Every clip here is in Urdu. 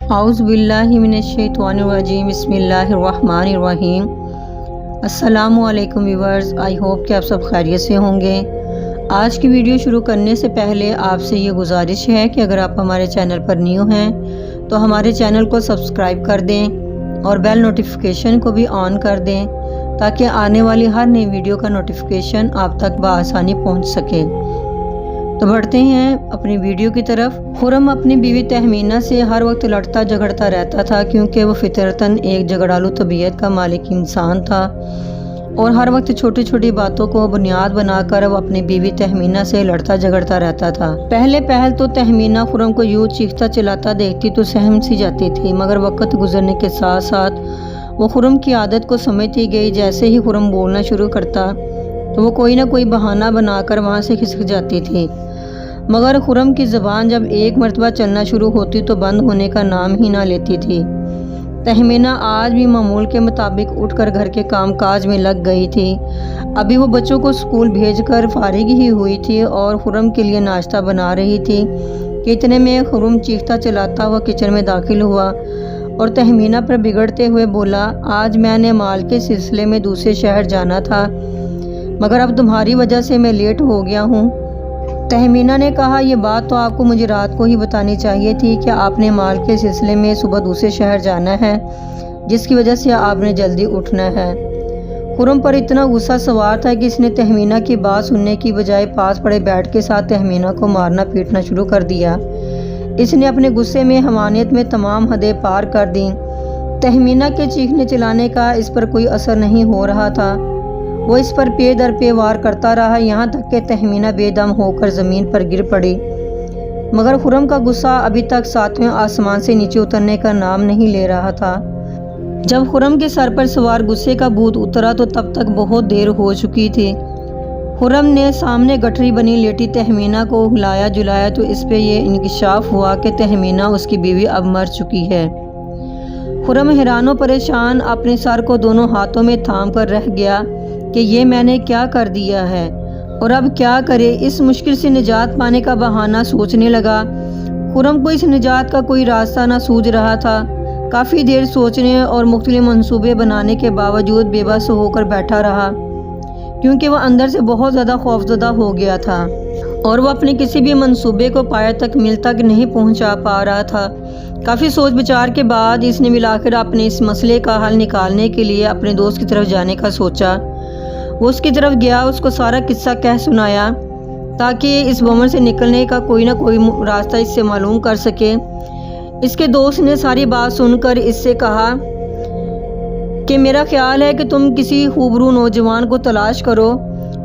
اعوذ باللہ من الشیطان الرجیم بسم اللہ الرحمن الرحیم۔ السلام علیکم ویورز، آئی ہوپ کہ آپ سب خیریت سے ہوں گے۔ آج کی ویڈیو شروع کرنے سے پہلے آپ سے یہ گزارش ہے کہ اگر آپ ہمارے چینل پر نیو ہیں تو ہمارے چینل کو سبسکرائب کر دیں اور بیل نوٹیفیکیشن کو بھی آن کر دیں تاکہ آنے والی ہر نئی ویڈیو کا نوٹیفیکیشن آپ تک بآسانی پہنچ سکے۔ تو بڑھتے ہیں اپنی ویڈیو کی طرف۔ خرم اپنی بیوی تہمینہ سے ہر وقت لڑتا جھگڑتا رہتا تھا کیونکہ وہ فطرتاً ایک جھگڑالو طبیعت کا مالک انسان تھا اور ہر وقت چھوٹی چھوٹی باتوں کو بنیاد بنا کر وہ اپنی بیوی تہمینہ سے لڑتا جھگڑتا رہتا تھا۔ پہل تو تہمینہ خرم کو یوں چیختا چلاتا دیکھتی تو سہم سی جاتی تھی، مگر وقت گزرنے کے ساتھ ساتھ وہ خرم کی عادت کو سمجھتی گئی۔ جیسے ہی خرم بولنا شروع کرتا تو وہ کوئی نہ کوئی بہانہ بنا کر وہاں سے کھسک جاتی تھی، مگر خرم کی زبان جب ایک مرتبہ چلنا شروع ہوتی تو بند ہونے کا نام ہی نہ لیتی تھی۔ تہمینہ آج بھی معمول کے مطابق اٹھ کر گھر کے کام کاج میں لگ گئی تھی۔ ابھی وہ بچوں کو اسکول بھیج کر فارغ ہی ہوئی تھی اور خرم کے لیے ناشتہ بنا رہی تھی کہ اتنے میں خرم چیختا چلاتا ہوا کچن میں داخل ہوا اور تہمینہ پر بگڑتے ہوئے بولا، آج میں نے مال کے سلسلے میں دوسرے شہر جانا تھا، مگر اب تمہاری وجہ سے میں لیٹ ہو گیا ہوں۔ تہمینہ نے کہا، یہ بات تو آپ کو مجھے رات کو ہی بتانی چاہیے تھی کہ آپ نے مال کے سلسلے میں صبح دوسرے شہر جانا ہے، جس کی وجہ سے آپ نے جلدی اٹھنا ہے۔ خرم پر اتنا غصہ سوار تھا کہ اس نے تہمینہ کی بات سننے کی بجائے پاس پڑے بیٹ کے ساتھ تہمینہ کو مارنا پیٹنا شروع کر دیا۔ اس نے اپنے غصے میں حمانیت میں تمام حدیں پار کر دیں۔ تہمینہ کے چیخنے چلانے کا اس پر کوئی اثر نہیں ہو رہا تھا۔ وہ اس پر پے در پے وار کرتا رہا، یہاں تک کہ تہمینہ بے دم ہو کر زمین پر گر پڑی، مگر خرم کا غصہ ابھی تک ساتویں آسمان سے نیچے اترنے کا نام نہیں لے رہا تھا۔ جب خرم کے سر پر سوار غصے کا بھوت اترا تو تب تک بہت دیر ہو چکی تھی۔ خرم نے سامنے گٹھری بنی لیٹی تہمینہ کو ہلایا جلایا تو اس پہ یہ انکشاف ہوا کہ تہمینہ اس کی بیوی اب مر چکی ہے۔ خرم حیران و پریشان اپنے سر کو دونوں ہاتھوں میں تھام کر رہ گیا کہ یہ میں نے کیا کر دیا ہے اور اب کیا کرے۔ اس مشکل سے نجات پانے کا بہانہ سوچنے لگا۔ خرم کو اس نجات کا کوئی راستہ نہ سوجھ رہا تھا۔ کافی دیر سوچنے اور مختلف منصوبے بنانے کے باوجود بے بس ہو کر بیٹھا رہا کیونکہ وہ اندر سے بہت زیادہ خوفزدہ ہو گیا تھا اور وہ اپنے کسی بھی منصوبے کو پایہ تک مل تک نہیں پہنچا پا رہا تھا۔ کافی سوچ بچار کے بعد اس نے بالآخر اپنے اس مسئلے کا حل نکالنے کے لیے اپنے دوست کی طرف جانے کا سوچا۔ وہ اس کی طرف گیا، اس کو سارا قصہ کہہ سنایا تاکہ اس بومر سے نکلنے کا کوئی نہ کوئی راستہ اس سے معلوم کر سکے۔ اس کے دوست نے ساری بات سن کر اس سے کہا کہ میرا خیال ہے کہ تم کسی خوبرو نوجوان کو تلاش کرو،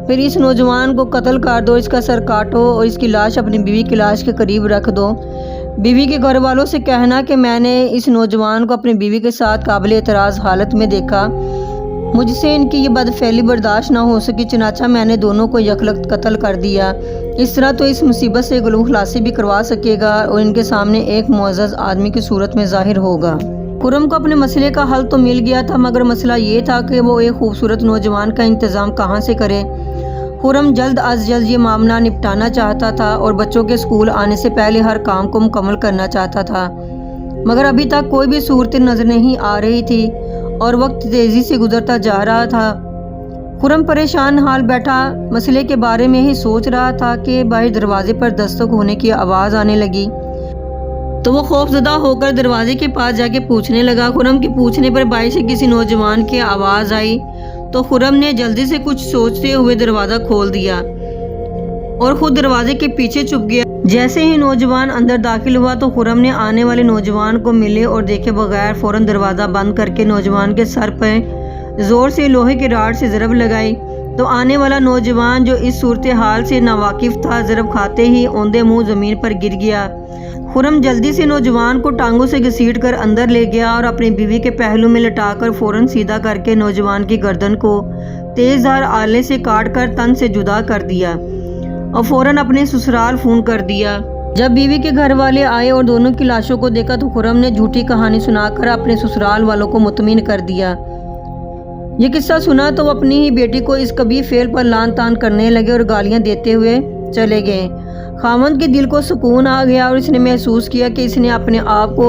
پھر اس نوجوان کو قتل کر دو، اس کا سر کاٹو اور اس کی لاش اپنی بیوی کی لاش کے قریب رکھ دو۔ بیوی کے گھر والوں سے کہنا کہ میں نے اس نوجوان کو اپنی بیوی کے ساتھ قابل اعتراض حالت میں دیکھا، مجھ سے ان کی یہ بدفعلی برداشت نہ ہو سکی، چنانچہ میں نے دونوں کو یکلخت قتل کر دیا۔ اس طرح تو اس مصیبت سے گلو خلاصی بھی کروا سکے گا اور ان کے سامنے ایک معزز آدمی کی صورت میں ظاہر ہوگا۔ خرم کو اپنے مسئلے کا حل تو مل گیا تھا، مگر مسئلہ یہ تھا کہ وہ ایک خوبصورت نوجوان کا انتظام کہاں سے کرے۔ خرم جلد از جلد یہ معاملہ نپٹانا چاہتا تھا اور بچوں کے اسکول آنے سے پہلے ہر کام کو مکمل کرنا چاہتا تھا، مگر ابھی تک کوئی بھی صورت نظر نہیں آ رہی تھی اور وقت تیزی سے گزرتا جا رہا تھا۔ خرم پریشان حال بیٹھا مسئلے کے بارے میں ہی سوچ رہا تھا کہ باہر دروازے پر دستک ہونے کی آواز آنے لگی تو وہ خوفزدہ ہو کر دروازے کے پاس جا کے پوچھنے لگا۔ خرم کے پوچھنے پر باہر سے کسی نوجوان کی آواز آئی تو خرم نے جلدی سے کچھ سوچتے ہوئے دروازہ کھول دیا اور خود دروازے کے پیچھے چھپ گیا۔ جیسے ہی نوجوان اندر داخل ہوا تو خرم نے آنے والے نوجوان کو ملے اور دیکھے بغیر فوراً دروازہ بند کر کے نوجوان کے سر پر زور سے لوہے کی راڈ سے ضرب لگائی تو آنے والا نوجوان جو اس صورتحال سے ناواقف تھا ضرب کھاتے ہی اوندے منہ زمین پر گر گیا۔ خرم جلدی سے نوجوان کو ٹانگوں سے گھسیٹ کر اندر لے گیا اور اپنی بیوی کے پہلو میں لٹا کر فوراً سیدھا کر کے نوجوان کی گردن کو تیز دھار آلے سے کاٹ کر تن سے جدا کر دیا اور فوراً اپنے سسرال فون کر دیا۔ جب بیوی کے گھر والے آئے اور دونوں کی لاشوں کو دیکھا تو خرم نے جھوٹی کہانی سنا کر اپنے سسرال والوں کو مطمئن کر دیا۔ یہ قصہ سنا تو وہ اپنی ہی بیٹی کو اس کبھی فعل پر لان تان کرنے لگے اور گالیاں دیتے ہوئے چلے گئے۔ خاوند کے دل کو سکون آ گیا اور اس نے محسوس کیا کہ اس نے اپنے آپ کو